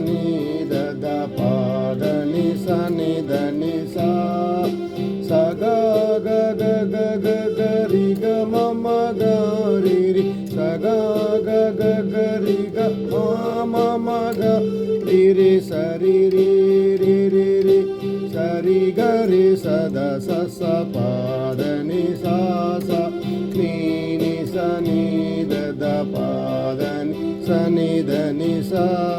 ni da da pa da ni sa sa ga ga ga ga ga ga ri ga ma ma ga ri ri sa ga ga ga ga ri ga ma ma ga ri ri sa ri ri ri ri ri sa ri ga ri sa da sa sa pa da ni sa ni sa ni da da pa da ni sa